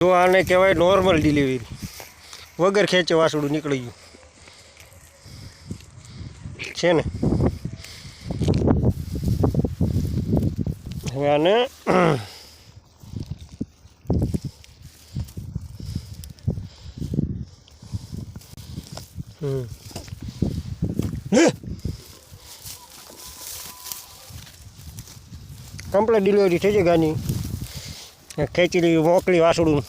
જો આને કહેવાય નોર્મલ ડિલિવરી, વગર ખેંચે વાસળું નીકળી ગયું છે ને. હવે આને કમ્પ્લીટ ડિલિવરી થઈ જાય ગાની. ખેંચી લીધું, મોકલી વાસળું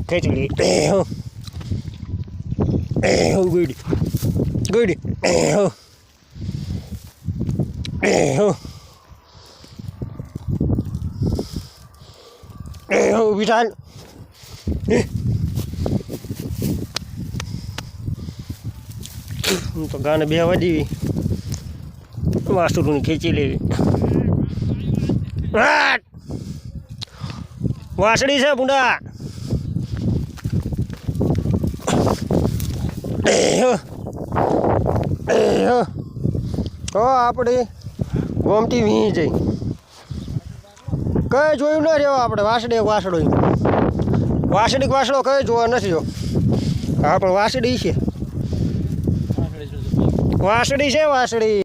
ખેંચી લીધું. Good good. વિશાલ તો ગાને બે વધી વાસળું ખેંચી લેવી. વાસળી છે બુંડા. તો આપણી ગોમતી વી જઈ કઈ જોયું ન રહ્યો આપણે. વાસળી વાસળો વાસળો કઈ જોવા નથી. જો હા પણ વાસળી છે, વાસળી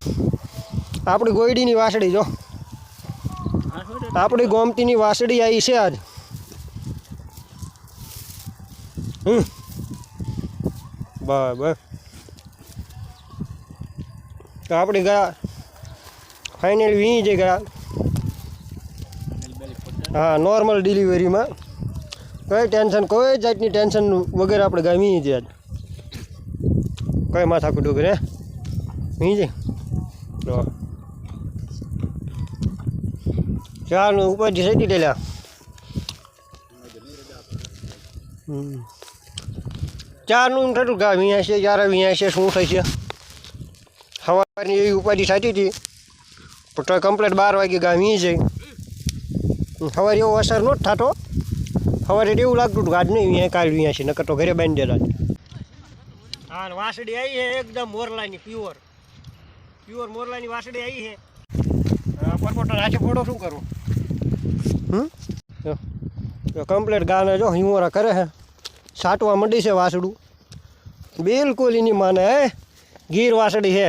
આપણી ગોયડીની વાસળી. જો આપણી ગોમતીની વાસળી આવી છે આજ. બરાબર. તો આપણી ગયા ફાઇનલ વી જઈ ગયા. હા, નોર્મલ ડિલિવરીમાં કોઈ ટેન્શન, કોઈ જાતની ટેન્શન વગર આપણે ગયા વી છે આજ. કઈ માથાકૂટ વગર હે વી છે. ચારનું ઉપરથી સેટી ડેલા. ચારનું થતું ગા વીયા છે, ચાર વીયા છે. શું થાય છે સવારની એવી ઉપાધિ થતી હતી પણ તો કમ્પ્લીટ 12 વાગે ગા વી જાય. સવારે એવો અસર નહોતો થતો. સવારે એવું લાગતું હતું આજ નહીં વીયા, કાલ વીયા છે, નકર તો ઘરે બાંધી દેલા. હા, વાસળી આવી છે એકદમ મોરલાની, પ્યોર મોરલાની વાસળી આવી છે. પરપોટો રાચે ફોડો શું કરવું. કમ્પ્લીટ ગાને જો હિમોરા કરે છે, સાટવા મંડી છે વાસળું. બિલકુલ એની માને હે ગીર વાસળી છે.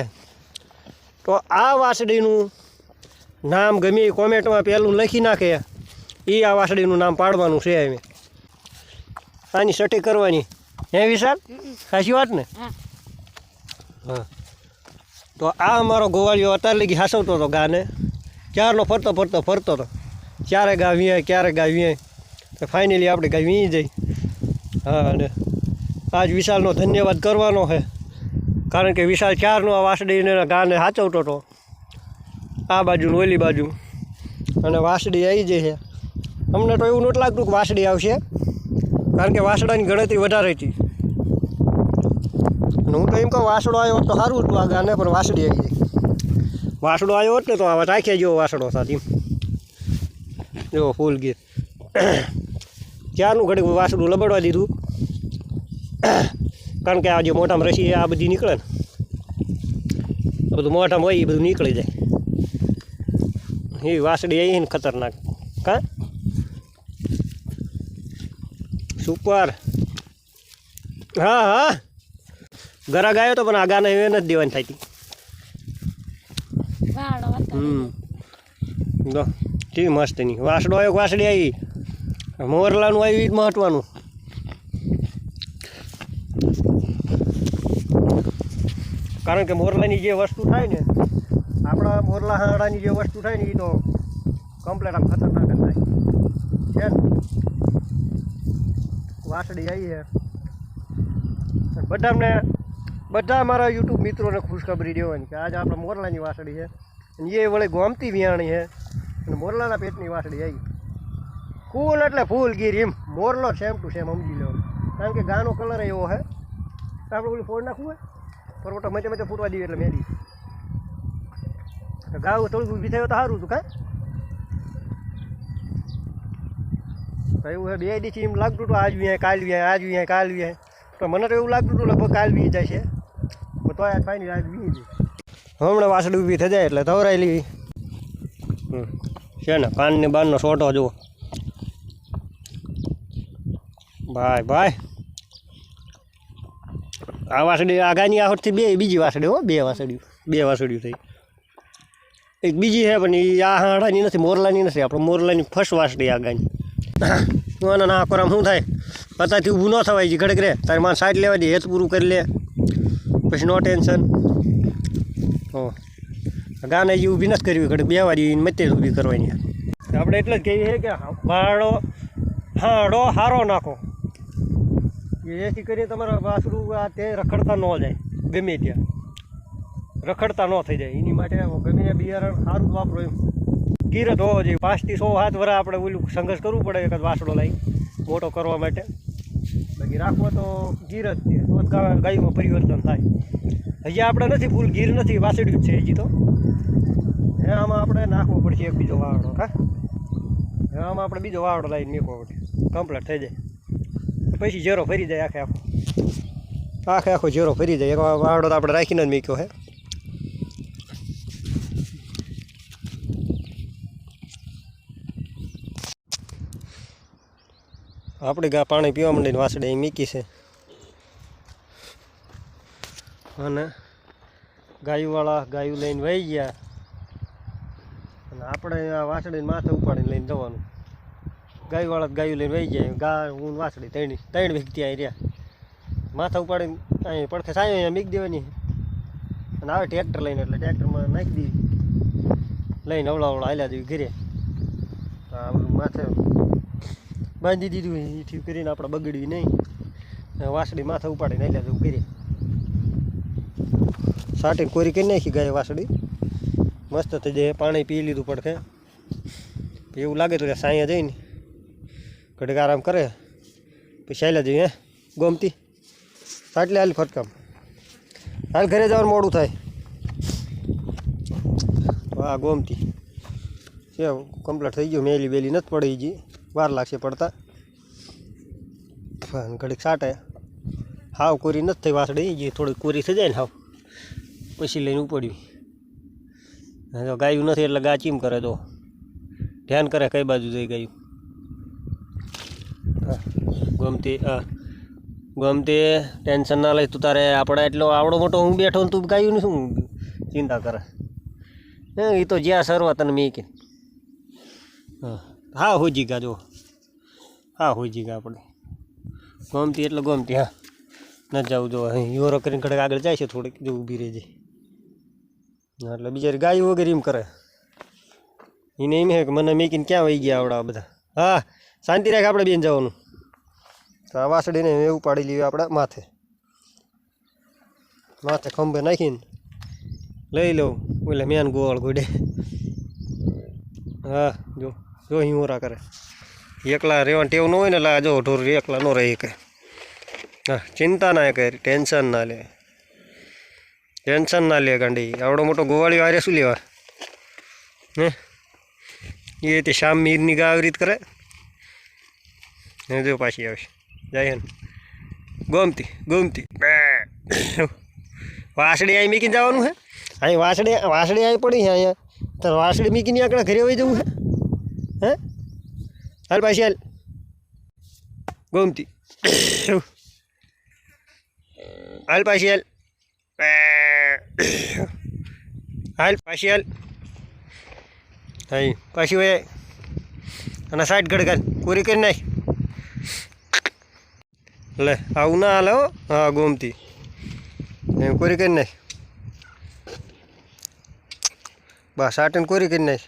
તો આ વાસળીનું નામ ગમે એ કોમેન્ટમાં પહેલું લખી નાખે એ આ વાસળીનું નામ પાડવાનું છે. એમ આની સટી કરવાની હે વિશાલ, સાચી વાત ને? હા. તો આ અમારો ગોવાળિયો અત્યારે લગી હાસવતો હતો ગાને. ક્યારનો ફરતો હતો. ક્યારે ગા વીએ, ક્યારે ગા વીએ. તો ફાઇનલી આપણે ગા વી જઈ. હા, અને આજ વિશાલનો ધન્યવાદ કરવાનો છે, કારણ કે વિશાલ ક્યારનો આ વાસળીને ગાને સાચવતો હતો, આ બાજુ ને ઓલી બાજુ. અને વાસળી આવી જાય છે. અમને તો એવું નહોતું લાગતું કે વાસળી આવશે, કારણ કે વાસળાની ગણતરી વધારે હતી. અને હું તો એમ કહું વાસળો આવ્યો હોત તો સારું હતું આ ગાને, પણ વાસળી આવી જાય. વાસળો આવ્યો હોત ને તો આવા રાખે જેવો વાસળો સાથે જો ફૂલ ગીર. ક્યારનું ઘડીક વાસળું લબડવા દીધું, કારણ કે આ જે મોઢામાં રસી આ બધી નીકળે ને, બધું મોઢામાં હોય એ બધું નીકળી જાય. એ વાસળી આવી ને ખતરનાક. કા સુપર. હા ગરાગ આવ્યો તો પણ આ ગાને એ નથી દેવાની થતી. જી મસ્ત ની વાસળો આવ્યો, વાસળી આવી. મોરલાનું આવ્યું એ જ મહત્વનું. કારણ કે મોરલાની જે વસ્તુ થાય ને, આપણા મોરલા હાડાની જે વસ્તુ થાય ને એ તો કમ્પ્લેટ આમ ખતરનાક જ થાય છે ને. વાસળી આવી છે. બધા મારા યુટ્યુબ મિત્રોને ખુશખબરી દેવાની કે આજે આપણે મોરલાની વાસળી છે, અને એ વળે ગોમતી વિયાણી છે, અને મોરલાના પેટની વાસળી આવી. ફૂલ એટલે ફૂલ ગીર એમ. મોરલો સેમ ટુ સેમ સમજી લો, કારણ કે ગાનો કલર એવો છે. આપણે ઓલું ફોડ નાખવું હોય પરવટો મચે ફૂટવા દઈએ એટલે મેળી ગાવું થોડું ઊભી થયું તો સારું હતું. કાંઈ એવું છે. બે દીથી એમ લાગતું હતું આજ વ્યાય કાલ વ્યાય, આજ વ્યાય કાલ વ્યાય. તો મને તો એવું લાગતું હતું લગભગ કાલ વી જાય છે, પણ તો આજ ફાઇનલી આજ વી જાય. હમણાં વાસળી ઊભી થઈ જાય એટલે ધવરાઈ લેવી છે ને. કાનની બારનો સોટો જુઓ ભાઈ ભાઈ આ વાસળી આગાની આહોટથી બીજી વાસળી હો, બે વાસળીઓ થઈ. એક બીજી છે પણ એ આ હાડાની નથી, મોરલાની નથી. આપણે મોરલાની ફર્સ્ટ વાસળી આગાની. આના ના કોરામ શું થાય, અત્યારથી ઊભું ન થવાય છે ઘડક રે. તારે મારે સાઈડ લેવા દે, હેત પૂરું કરી લે, પછી નો ટેન્શન. ગાને જે ઊભી નથી કરવી, ઘડક બે વારી મતે ઊભી કરવાની. આપણે એટલે જ કહીએ કે હાડો હારો નાખો, એથી કરીને તમારા વાસળું આ તે રખડતા ન જાય, ગમે ત્યાં રખડતા ન થઈ જાય. એની માટે ગમે ત્યાં બિયારણ સારું જ વાપરો. એમ ગીરત હોવો જોઈએ. 5 થી 7 વર્ષ આપણે ઓલું સંઘર્ષ કરવું પડે એક જ વાસળો લઈ મોટો કરવા માટે. બાકી રાખવો તો ગીર જ છે, તો ગાયમાં પરિવર્તન થાય. હજી આપણે નથી ફૂલ ગીર નથી, વાસળ્યું જ છે હજી તો. આમાં આપણે નાખવો પડશે એક બીજો વાવડો. હા, આમાં આપણે બીજો વાવડો લાવીને મેકવો પડે, કમ્પ્લીટ થઈ જાય. પછી ઝેરો ફરી જાય આખો ઝેરો ફરી જાય. એક વાવડો તો આપણે રાખીને જ મૂક્યો હે. આપણે ગા પાણી પીવા માંડીને વાસળે અહીં મૂકી છે. અને ગાયું લઈને વહી ગયા. અને આપણે આ વાસળીને માથે ઉપાડીને લઈને જવાનું. ગાયુંવાળા ગાયું લઈને વહી જાય. ગા હું વાસળી ત્રણ વ્યક્તિ અહીં રહ્યા. માથા ઉપાડીને અહીં પડખે સાયો અહીંયા મૂકી દેવાની. અને આવે ટ્રેક્ટર લઈને, એટલે ટ્રેક્ટરમાં નાખી દેવી, લઈને અવળા હાલ્યા દેવી ઘરે. આ બધું માથે બાંધી દીધું. એથી કરીને આપણે બગડવી નહીં. વાસળી માથે ઉપાડીને હાલ્યા દેવું ઘરે. સાટીને કોરી કરી નાખી ગાય વાસળી, મસ્ત થઈ જાય. પાણી પી લીધું પડખે, એવું લાગે તો સાંયા જઈને ઘડીક આરામ કરે, પછી હાલ્યા જઈએ. ગોમતી સાટલે હાલ ફટકામ હાલ, ઘરે જવાનું મોડું થાય. હા, ગોમતી છે કમ્પ્લીટ થઈ ગયું. મેલી બેલી નથી પડી, હજી વાર લાગશે પડતા. ઘડીક સાટે. હાવ કોરી નથી થઈ વાસળી, જે થોડીક કોરી થઈ જાય ને હાવ પછી લઈને ઉપડ્યું. જો ગાયું નથી એટલે ગા ચીમ કરે, તો ધ્યાન કરે કઈ બાજુ જઈ ગાયું. ગમતી ટેન્શન ના લઈ તું. તારે આપણે એટલો આવડો મોટો હું બેઠો ને તું ગાયું ને શું ચિંતા કરે. એ તો જ્યાં સરવા તને મેં કે હા હોજી ગા. જો હા હોજી ગા આપણે ગમતી એટલે ગમતી. હા, ન જવું જો યોરો કરીને ઘડે આગળ જાય છે થોડીક, જો ઊભી રહી જાય. એટલે બિચારી ગાયું વગેરે એમ કરે. એને એમ હે કે મને મેકીને ક્યાં વહી ગયા આવડા બધા. હા, શાંતિ રાખ, આપણે બેન જવાનું. તો આ વાસળીને એવું ઉપાડી લઈએ આપણે માથે ખંભે નાખીને લઈ લઉં. એટલે મેન ગોળ ગોડે. હા, જો હિંવરા કરે. એકલા રહેવાનું ટેવ ન હોય ને, એટલે જો ઢોર એકલા ન રહે કે. હા, ચિંતા ના કરે, ટેન્શન ના લે ગાંડી. આવડો મોટો ગોવાળીઓ આરે શું લેવા હે. એ તે શામ મીરની ગા આવી રીત કરે ને. જો પાછી આવશે જાય ને. ગમતી વાસળી અહીં મીકીને જવાનું હે. અહીં વાસળી અહીં પડી છે અહીંયા. તો વાસળી મીકીને આંકડા ઘરે વહી જવું હે. હાલ પાછી હાલ ગમતી. હાલ પાછી હાલ પાછી હોય. અને સાઈડ ગડગાડ કોરી કરી નાખ. લે આવું ના હાલે હો. હા, ગોમતી એમ કોરી કરી નાખ. બસ આટીને કોરી કરી નાખ.